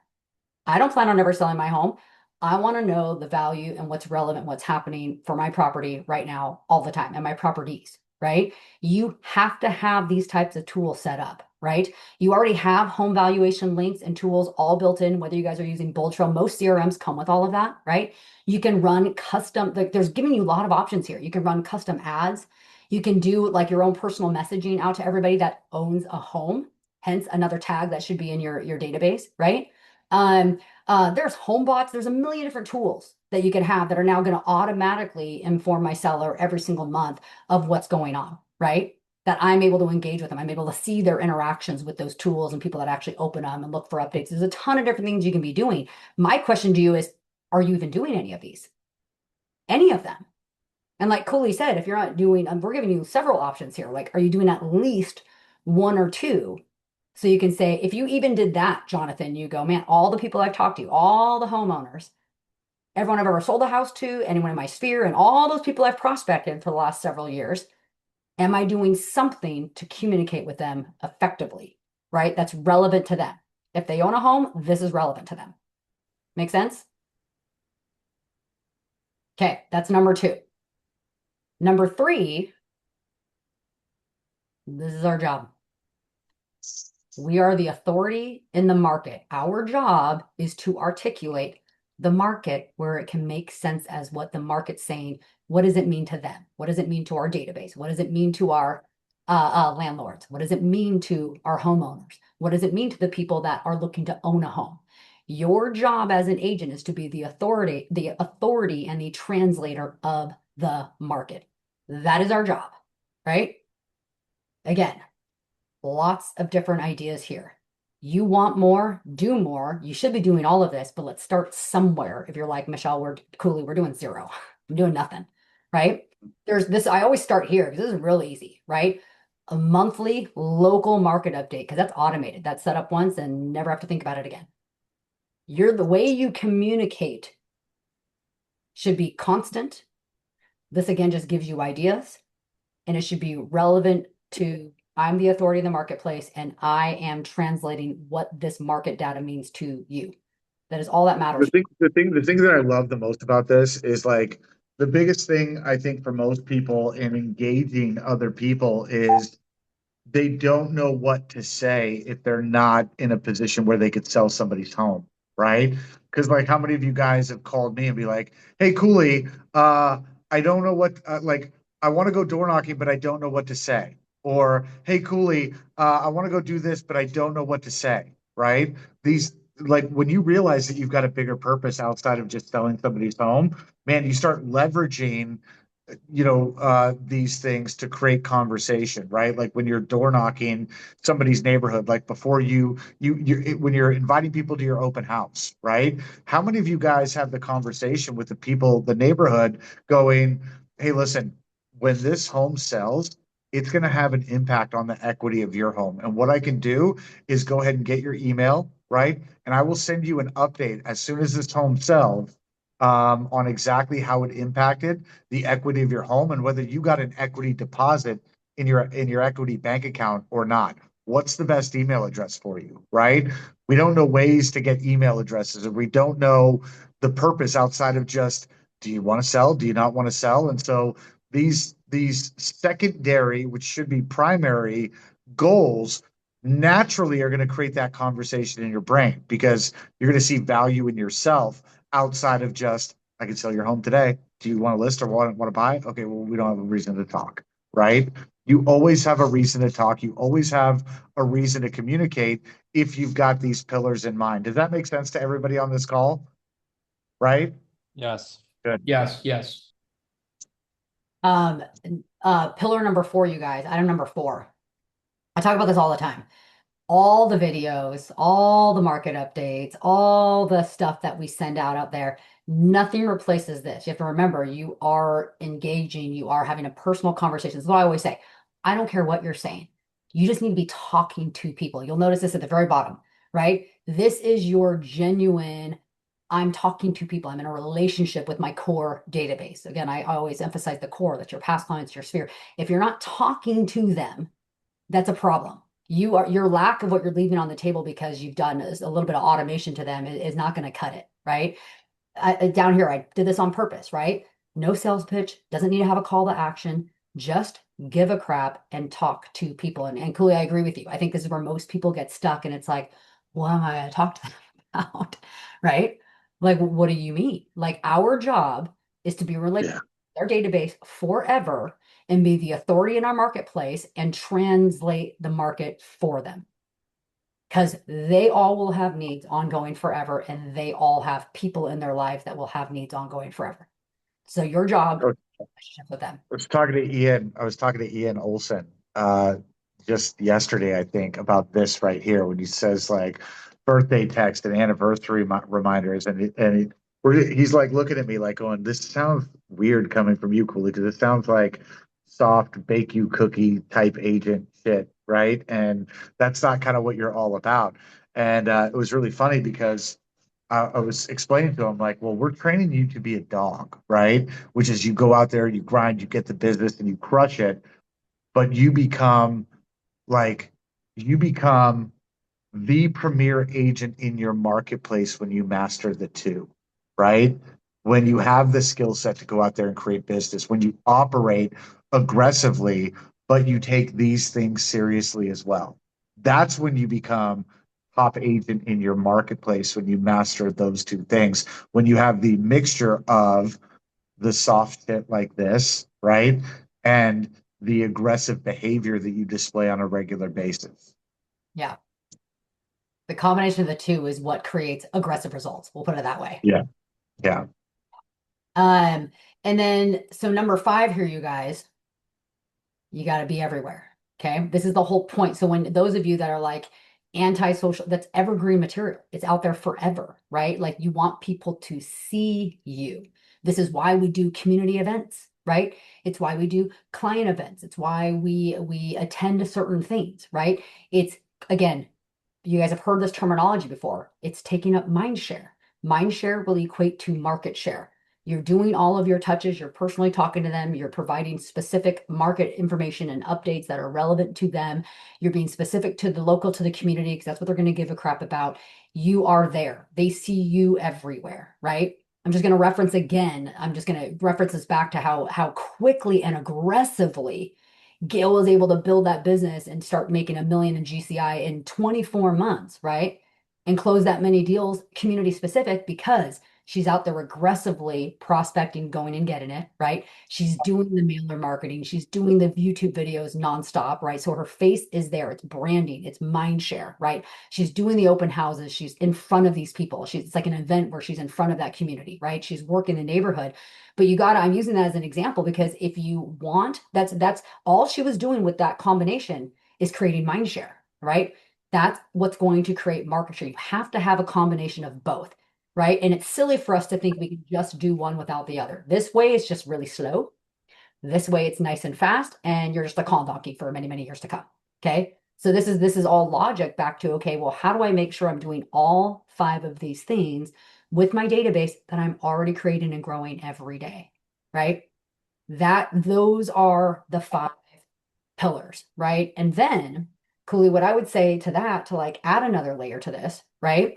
I don't plan on ever selling my home. I want to know the value and what's relevant, what's happening for my property right now, all the time, and my properties, right? You have to have these types of tools set up, right? You already have home valuation links and tools all built in, whether you guys are using Bold Trail. Most CRMs come with all of that, right? You can run custom, like there's giving you a lot of options here. You can run custom ads. You can do like your own personal messaging out to everybody that owns a home, hence another tag that should be in your database, right? There's home bots. There's a million different tools that you can have that are now going to automatically inform my seller every single month of what's going on, right? That I'm able to engage with them. I'm able to see their interactions with those tools and people that actually open them and look for updates. There's a ton of different things you can be doing. My question to you is, are you even doing any of these? Any of them? And like Cooley said, if you're not doing, we're giving you several options here. Like, are you doing at least one or two? So you can say, if you even did that, Jonathan, you go, man, all the people I've talked to, all the homeowners, everyone I've ever sold a house to, anyone in my sphere, and all those people I've prospected for the last several years, am I doing something to communicate with them effectively, right? That's relevant to them. If they own a home, this is relevant to them. Make sense? Okay, that's number two. Number three, this is our job. We are the authority in the market. Our job is to articulate the market where it can make sense as what the market's saying. What does it mean to them? What does it mean to our database? What does it mean to our landlords? What does it mean to our homeowners? What does it mean to the people that are looking to own a home? Your job as an agent is to be the authority and the translator of the market. That is our job, right? Again, lots of different ideas here. You want more, do more. You should be doing all of this, but let's start somewhere. If you're like, Michelle, we're doing zero. I'm doing nothing, right? There's this, I always start here because this is really easy, right? A monthly local market update, because that's automated. That's set up once and never have to think about it again. The way you communicate should be constant. This again just gives you ideas, and it should be relevant to I'm the authority in the marketplace and I am translating what this market data means to you. That is all that matters.
The thing that I love the most about this is like the biggest thing I think for most people in engaging other people is they don't know what to say if they're not in a position where they could sell somebody's home, right? Because like how many of you guys have called me and be like, "Hey, Cooley, I don't know what like I want to go door knocking, but I don't know what to say." Or, "Hey, Cooley, I want to go do this, but I don't know what to say," right? These like when you realize that you've got a bigger purpose outside of just selling somebody's home, man, you start leveraging these things to create conversation, right? Like when you're door knocking somebody's neighborhood, like before when you're inviting people to your open house, right? How many of you guys have the conversation with the people, the neighborhood going, "Hey, listen, when this home sells, it's going to have an impact on the equity of your home. And what I can do is go ahead and get your email, right? And I will send you an update as soon as this home sells on exactly how it impacted the equity of your home and whether you got an equity deposit in your equity bank account or not? What's the best email address for you, right? We don't know ways to get email addresses, and we don't know the purpose outside of just, do you want to sell? Do you not want to sell? And so these secondary, which should be primary goals, naturally are going to create that conversation in your brain because you're going to see value in yourself outside of just, I can sell your home today. Do you want to list or want to buy? Okay, well, we don't have a reason to talk, right? You always have a reason to talk. You always have a reason to communicate if you've got these pillars in mind. Does that make sense to everybody on this call? Right?
Yes.
Good.
Yes.
Pillar number 4, you guys, item number 4. I talk about this all the time. All the videos, all the market updates, all the stuff that we send out there, nothing replaces this. You have to remember, you are engaging, you are having a personal conversation. This is what I always say. I don't care what you're saying. You just need to be talking to people. You'll notice this at the very bottom, right? This is your genuine, I'm talking to people. I'm in a relationship with my core database. Again, I always emphasize the core, that's your past clients, your sphere. If you're not talking to them, that's a problem. Your lack of what you're leaving on the table because you've done a little bit of automation to them is not going to cut it, right? Down here, I did this on purpose, right? No sales pitch, doesn't need to have a call to action, just give a crap and talk to people. And Cooley, I agree with you. I think this is where most people get stuck and it's like, what am I going to talk to them about? Right? Like, what do you mean? Like, our job is to be related to their database forever and be the authority in our marketplace and translate the market for them. Because they all will have needs ongoing forever, and they all have people in their life that will have needs ongoing forever. So your job with them.
I was talking to Ian Olson just yesterday, I think, about this right here when he says like birthday text and anniversary reminders, he's like looking at me like going, "This sounds weird coming from you, Cooley, because it sounds like soft bake you cookie type agent shit, right?" And that's not kind of what you're all about. And it was really funny because I was explaining to him like, well, we're training you to be a dog, right? Which is you go out there, you grind, you get the business, and you crush it, but like you become the premier agent in your marketplace when you master the two, right? When you have the skill set to go out there and create business, when you operate aggressively, but you take these things seriously as well. That's when you become top agent in your marketplace, when you master those two things, when you have the mixture of the soft shit like this, right? And the aggressive behavior that you display on a regular basis.
Yeah. The combination of the two is what creates aggressive results. We'll put it that way.
Yeah. Yeah.
And then, so number 5 here, you guys, you got to be everywhere. Okay. This is the whole point. So when those of you that are like anti-social, that's evergreen material. It's out there forever, right? Like you want people to see you. This is why we do community events, right? It's why we do client events. It's why we attend to certain things, right? It's, again, you guys have heard this terminology before. It's taking up mind share. Mind share will equate to market share. You're doing all of your touches, you're personally talking to them, you're providing specific market information and updates that are relevant to them. You're being specific to the local, to the community, because that's what they're going to give a crap about. You are there. They see you everywhere, right? I'm just going to reference again. I'm just going to reference this back to how quickly and aggressively Gail was able to build that business and start making $1 million in GCI in 24 months, right? And close that many deals community specific because she's out there aggressively prospecting, going and getting it, right? She's doing the mailer marketing. She's doing the YouTube videos nonstop, right? So her face is there. It's branding. It's mind share, right? She's doing the open houses. She's in front of these people. It's like an event where she's in front of that community, right? She's working the neighborhood. But I'm using that as an example because if you want, that's all she was doing with that combination is creating mind share, right? That's what's going to create market share. You have to have a combination of both, right? And it's silly for us to think we can just do one without the other. This way it's just really slow. This way it's nice and fast, and you're just a con donkey for many, many years to come. Okay. So this is all logic back to, okay, well, how do I make sure I'm doing all 5 of these things with my database that I'm already creating and growing every day, right? Those are the 5 pillars, right? And then, Cooley, what I would say to that, to like add another layer to this, right?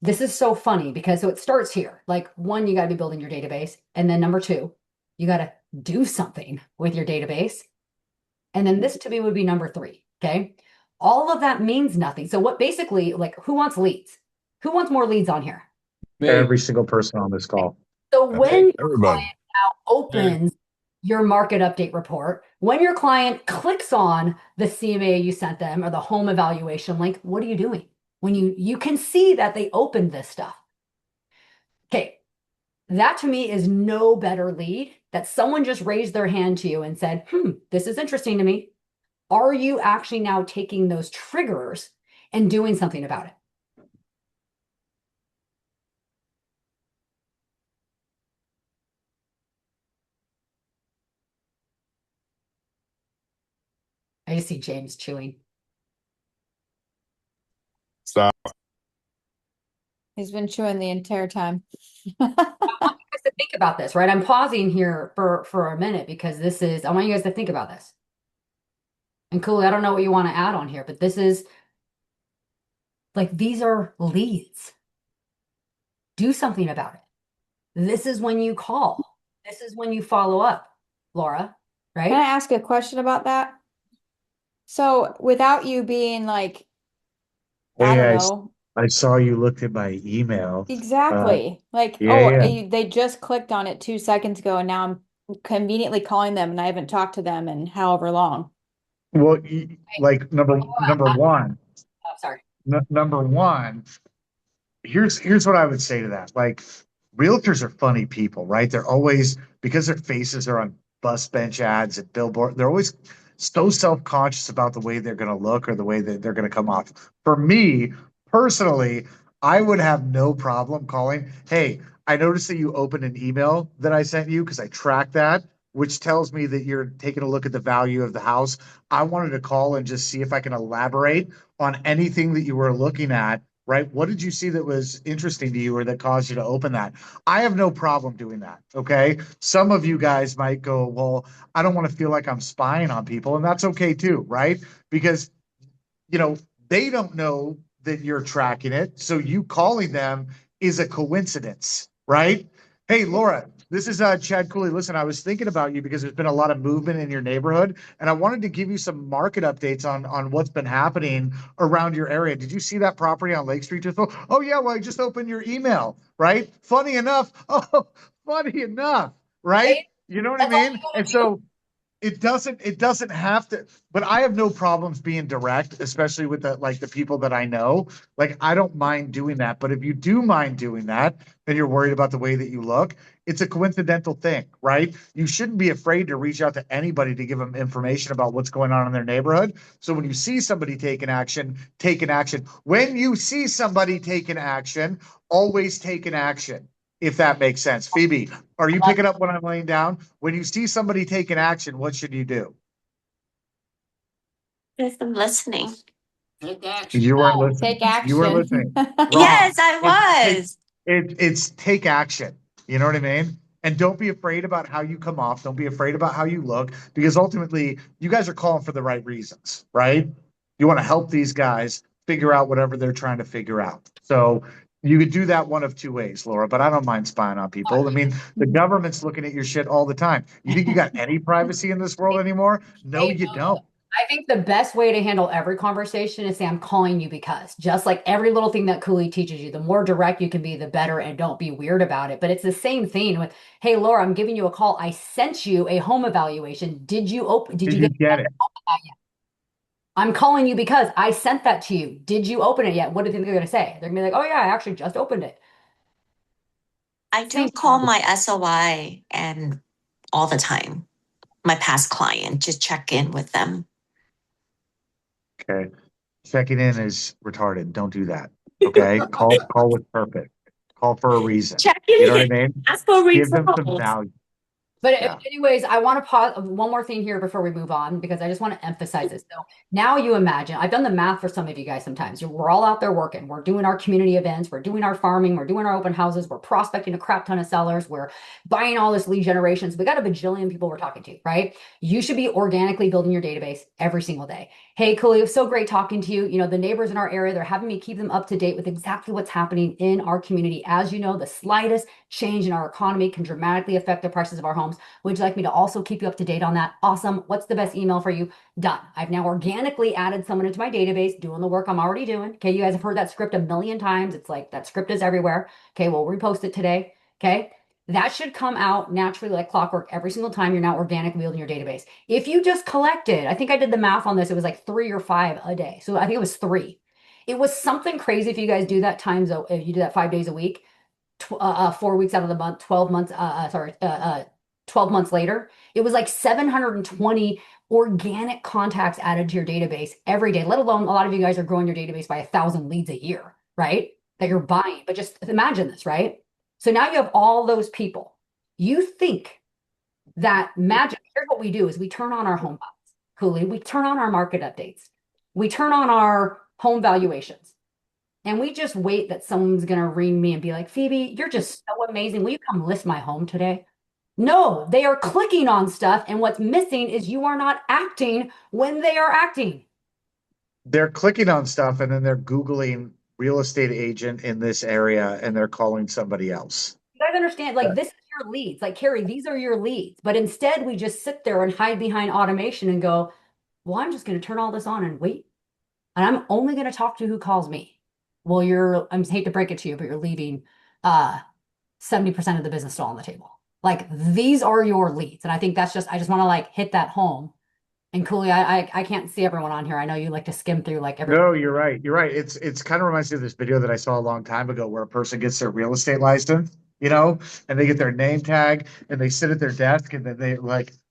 This is so funny because so it starts here. Like one, you got to be building your database. And then number two, you got to do something with your database. And then this to me would be number three. Okay. All of that means nothing. So what basically, like, who wants leads? Who wants more leads on here?
Every single person on this call.
So when your
Everybody.
client now opens your market update report, when your client clicks on the CMA you sent them or the home evaluation link, what are you doing? When you can see that they opened this stuff. Okay, that to me is no better lead that someone just raised their hand to you and said, this is interesting to me. Are you actually now taking those triggers and doing something about it? I just see James chewing.
Stop.
He's been chewing the entire time.
I want you guys to think about this, right? I'm pausing here for a minute because I want you guys to think about this. And Cooley, I don't know what you want to add on here, but this is like, these are leads. Do something about it. This is when you call. This is when you follow up, Laura, right?
Can I ask a question about that? So without you being like, I don't know,
I saw you looked at my email.
exactly. Like, they just clicked on it 2 seconds ago, and now I'm conveniently calling them, and I haven't talked to them in however long.
Well, like number one,
Oh, sorry.
number one, here's what I would say to that. Like, realtors are funny people, right? They're always, because their faces are on bus bench ads at billboard, they're always so self-conscious about the way they're going to look or the way that they're going to come off. For me personally, I would have no problem calling, hey, I noticed that you opened an email that I sent you because I track that, which tells me that you're taking a look at the value of the house. I wanted to call and just see if I can elaborate on anything that you were looking at, right? What did you see that was interesting to you or that caused you to open that? I have no problem doing that. Okay. Some of you guys might go, well, I don't want to feel like I'm spying on people. And that's okay too, right? Because, they don't know that you're tracking it. So you calling them is a coincidence, right? Hey, Laura, this is Chad Cooley. Listen, I was thinking about you because there's been a lot of movement in your neighborhood, and I wanted to give you some market updates on what's been happening around your area. Did you see that property on Lake Street? Oh yeah, well, I just opened your email, right? Funny enough. Oh, funny enough, right? You know what I mean? And so it doesn't have to, but I have no problems being direct, especially with the people that I know. Like, I don't mind doing that. But if you do mind doing that and you're worried about the way that you look, it's a coincidental thing, right? You shouldn't be afraid to reach out to anybody to give them information about what's going on in their neighborhood. So when you see somebody taking action, take an action. When you see somebody taking action, always take an action. If that makes sense. Phoebe, are you picking up what I'm laying down? When you see somebody taking action, what should you do?
Yes, I'm listening.
Take action.
You weren't listening.
Take action.
You were listening. Wrong.
Yes, I was.
It's take action. You know what I mean? And don't be afraid about how you come off. Don't be afraid about how you look, because ultimately you guys are calling for the right reasons, right? You want to help these guys figure out whatever they're trying to figure out. So you could do that one of two ways, Laura, but I don't mind spying on people. I mean, the government's looking at your shit all the time. You think you got any privacy in this world anymore? No, you don't.
I think the best way to handle every conversation is say, I'm calling you because, just like every little thing that Cooley teaches you, the more direct you can be, the better, and don't be weird about it. But it's the same thing with, hey, Laura, I'm giving you a call. I sent you a home evaluation. Did you
Did you get it?
I'm calling you because I sent that to you. Did you open it yet? What do you think they're going to say? They're going to be like, oh yeah, I actually just opened it.
I do call my SOI and all the time, my past client, just check in with them.
Okay. Checking in is retarded. Don't do that. Okay. Call with purpose. Call for a reason.
Check in.
You know what I mean?
Ask for
Give them some
referrals.
value.
But
Yeah.
anyways, I want to pause one more thing here before we move on because I just want to emphasize this. So now you imagine, I've done the math for some of you guys sometimes. We're all out there working. We're doing our community events. We're doing our farming. We're doing our open houses. We're prospecting a crap ton of sellers. We're buying all this lead generations. We got a bajillion people we're talking to, right? You should be organically building your database every single day. Hey, Khalil, so great talking to you. You know, the neighbors in our area, they're having me keep them up to date with exactly what's happening in our community. As you know, the slightest change in our economy can dramatically affect the prices of our homes. Would you like me to also keep you up to date on that? Awesome. What's the best email for you? Done. I've now organically added someone into my database doing the work I'm already doing. Okay, you guys have heard that script a million times. It's like that script is everywhere. Okay, we'll repost it today. Okay. That should come out naturally like clockwork every single time you're now organically building your database. If you just collected, I think I did the math on this, it was like 3 or 5 a day. So I think it was 3. It was something crazy if you guys do that times, if you do that 5 days a week, 4 weeks out of the month, 12 months, 12 months later, it was like 720 organic contacts added to your database every day, let alone a lot of you guys are growing your database by 1,000 leads a year, right? That you're buying. But just imagine this, right? So now you have all those people. You think that magic, here's what we do is we turn on our home bots, Cooley. We turn on our market updates. We turn on our home valuations. And we just wait that someone's going to ring me and be like, Phoebe, you're just so amazing. Will you come list my home today? No, they are clicking on stuff. And what's missing is you are not acting when they are acting.
They're clicking on stuff and then they're Googling real estate agent in this area and they're calling somebody else.
You guys understand? Like, this is your leads. Like, Carrie, these are your leads. But instead, we just sit there and hide behind automation and go, well, I'm just going to turn all this on and wait. And I'm only going to talk to who calls me. Well, I hate to break it to you, but you're leaving 70% of the business still on the table. Like, these are your leads. And I think I just want to like hit that home. And Cooley, I can't see everyone on here. I know you like to skim through like every.
No, you're right. You're right. It's kind of reminds me of this video that I saw a long time ago where a person gets their real estate license, and they get their name tag and they sit at their desk and then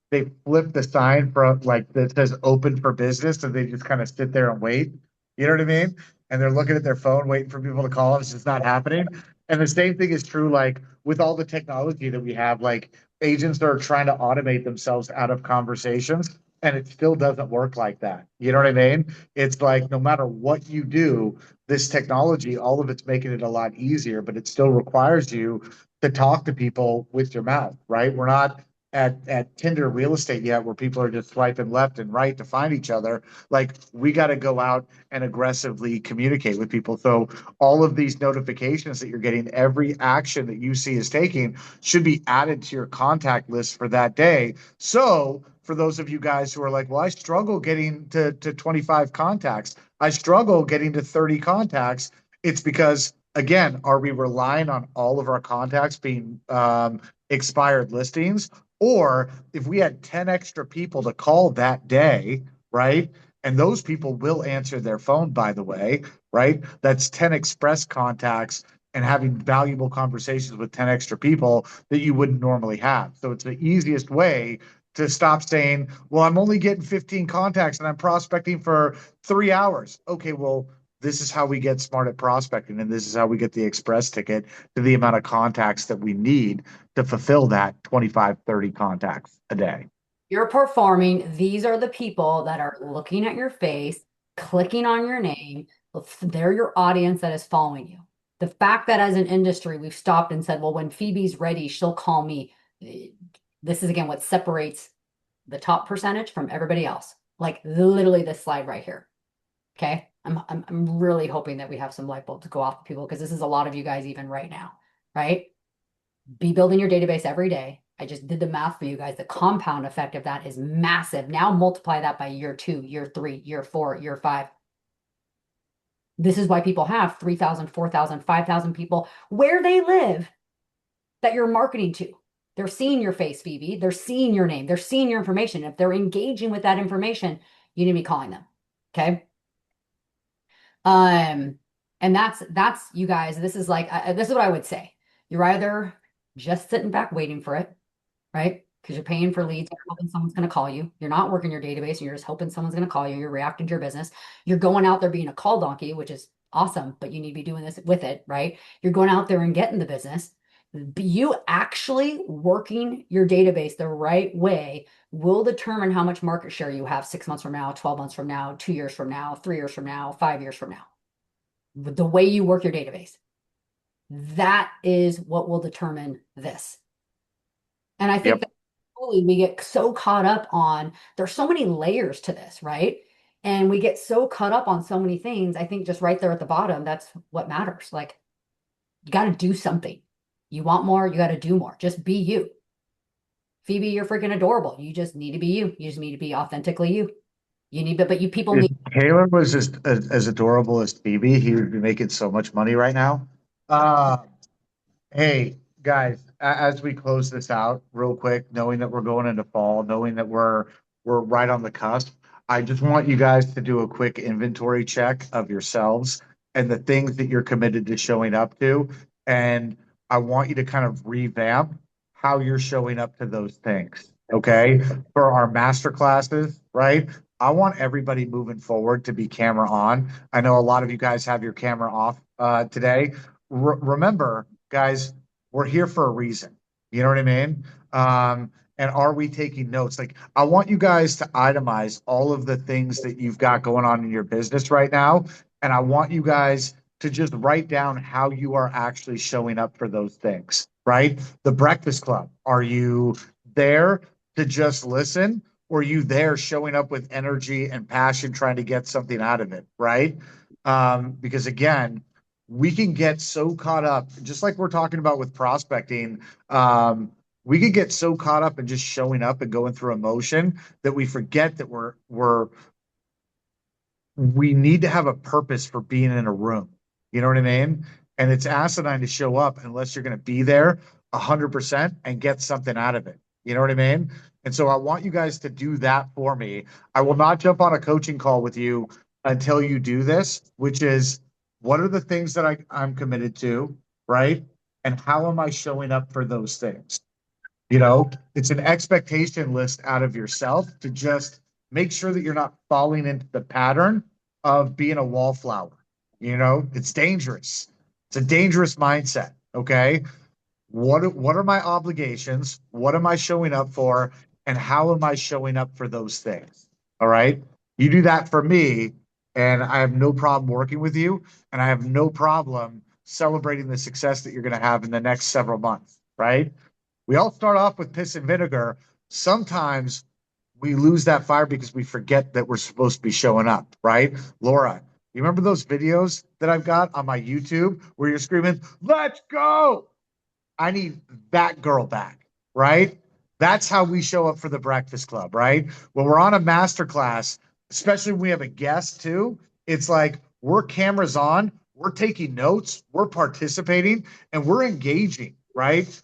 they flip the sign from like that says open for business and they just kind of sit there and wait. You know what I mean? And they're looking at their phone waiting for people to call them. It's just not happening. And the same thing is true like with all the technology that we have, like agents are trying to automate themselves out of conversations and it still doesn't work like that. You know what I mean? It's like no matter what you do, this technology, all of it's making it a lot easier, but it still requires you to talk to people with your mouth, right? We're not at Tinder real estate yet where people are just swiping left and right to find each other. Like we got to go out and aggressively communicate with people. So all of these notifications that you're getting, every action that you see is taking should be added to your contact list for that day. So for those of you guys who are like, well, I struggle getting to 25 contacts. I struggle getting to 30 contacts. It's because, again, are we relying on all of our contacts being expired listings? Or if we had 10 extra people to call that day, right? And those people will answer their phone, by the way, right? That's 10 express contacts and having valuable conversations with 10 extra people that you wouldn't normally have. So it's the easiest way to stop saying, well, I'm only getting 15 contacts and I'm prospecting for 3 hours. Okay, well, this is how we get smart at prospecting, and this is how we get the express ticket to the amount of contacts that we need to fulfill that 25, 30 contacts a day.
You're performing. These are the people that are looking at your face, clicking on your name. They're your audience that is following you. The fact that as an industry, we've stopped and said, well, when Phoebe's ready, she'll call me. This is again what separates the top percentage from everybody else. Like literally this slide right here. Okay. I'm really hoping that we have some light bulbs go off for people because this is a lot of you guys even right now, right? Be building your database every day. I just did the math for you guys. The compound effect of that is massive. Now multiply that by year 2, year 3, year 4, year 5. This is why people have 3,000, 4,000, 5,000 people where they live that you're marketing to. They're seeing your face, Phoebe. They're seeing your name. They're seeing your information. If they're engaging with that information, you need to be calling them. Okay. And that's you guys. This is like this is what I would say. You're either just sitting back waiting for it, right? Because you're paying for leads, you're hoping someone's going to call you. You're not working your database, and you're just hoping someone's going to call you. You're reacting to your business. You're going out there being a call donkey, which is awesome, but you need to be doing this with it, right? You're going out there and getting the business. You actually working your database the right way will determine how much market share you have 6 months from now, 12 months from now, 2 years from now, 3 years from now, 5 years from now. The way you work your database. That is what will determine this. And I think that we get so caught up on, there's so many layers to this, right? And we get so caught up on so many things. I think just right there at the bottom, that's what matters. Like, you got to do something. You want more, you got to do more. Just be you. Phoebe, you're freaking adorable. You just need to be you. You just need to be authentically you. You need, but you people
If
need.
Taylor was as adorable as Phoebe, he would be making so much money right now. Hey, guys, as we close this out real quick, knowing that we're going into fall, knowing that we're right on the cusp, I just want you guys to do a quick inventory check of yourselves and the things that you're committed to showing up to. And I want you to kind of revamp how you're showing up to those things. Okay. For our master classes, right? I want everybody moving forward to be camera on. I know a lot of you guys have your camera off today. Remember, guys, we're here for a reason. You know what I mean? And are we taking notes? Like, I want you guys to itemize all of the things that you've got going on in your business right now. And I want you guys to just write down how you are actually showing up for those things, right? The Breakfast Club, are you there to just listen? Or are you there showing up with energy and passion, trying to get something out of it, right? Because again, we can get so caught up, just like we're talking about with prospecting. We can get so caught up in just showing up and going through emotion that we forget that we need to have a purpose for being in a room. You know what I mean? And it's asinine to show up unless you're going to be there 100% and get something out of it. You know what I mean? And so I want you guys to do that for me. I will not jump on a coaching call with you until you do this, which is, what are the things that I'm committed to, right? And how am I showing up for those things? You know, it's an expectation list out of yourself to just make sure that you're not falling into the pattern of being a wallflower. You know, it's dangerous. It's a dangerous mindset. Okay. What are my obligations? What am I showing up for? And how am I showing up for those things? All right. You do that for me, and I have no problem working with you, and I have no problem celebrating the success that you're going to have in the next several months. Right. We all start off with piss and vinegar. Sometimes we lose that fire because we forget that we're supposed to be showing up, right? Laura, you remember those videos that I've got on my YouTube where you're screaming, "Let's go"? I need that girl back, right? That's how we show up for the Breakfast Club, right? When we're on a master class, especially when we have a guest too, it's like we're cameras on, we're taking notes, we're participating, and we're engaging, right?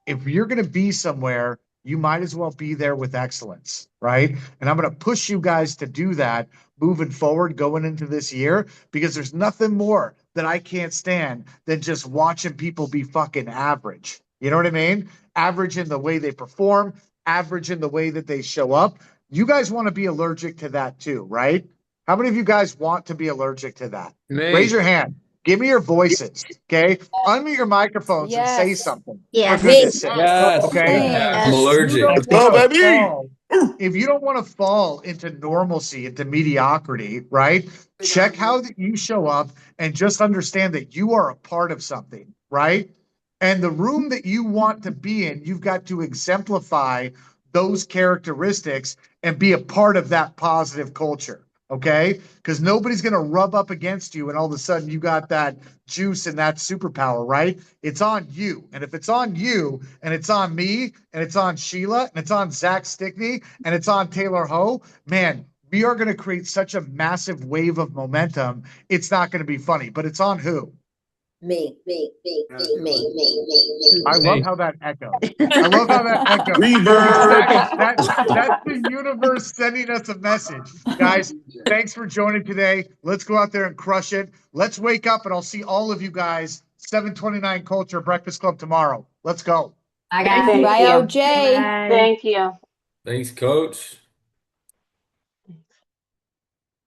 If you're going to be somewhere, you might as well be there with excellence, right? And I'm going to push you guys to do that moving forward, going into this year, because there's nothing more that I can't stand than just watching people be fucking average. You know what I mean? Average in the way they perform, average in the way that they show up. You guys want to be allergic to that too, right? How many of you guys want to be allergic to that? Raise your hand. Give me your voices, okay? Unmute your microphones and say something.
Yeah,
For goodness sake.
Yes.
Okay.
I'm allergic.
Let's
go, baby.
If you don't want to fall into normalcy, into mediocrity, right? Check how that you show up and just understand that you are a part of something, right? And the room that you want to be in, you've got to exemplify those characteristics and be a part of that positive culture. Okay. Because nobody's going to rub up against you and all of a sudden you got that juice and that superpower, right? It's on you. And if it's on you and it's on me and it's on Sheila and it's on Zach Stickney and it's on Taylor Ho, man, we are going to create such a massive wave of momentum. It's not going to be funny, but it's on who?
Me.
I love how that echoes. I love how that echoes.
Reverb.
That's the universe sending us a message. Guys, thanks for joining today. Let's go out there and crush it. Let's wake up, and I'll see all of you guys, 729 Culture Breakfast Club tomorrow. Let's go.
I got
Thank
Bye,
you.
OJ.
Thank you.
Thanks, coach.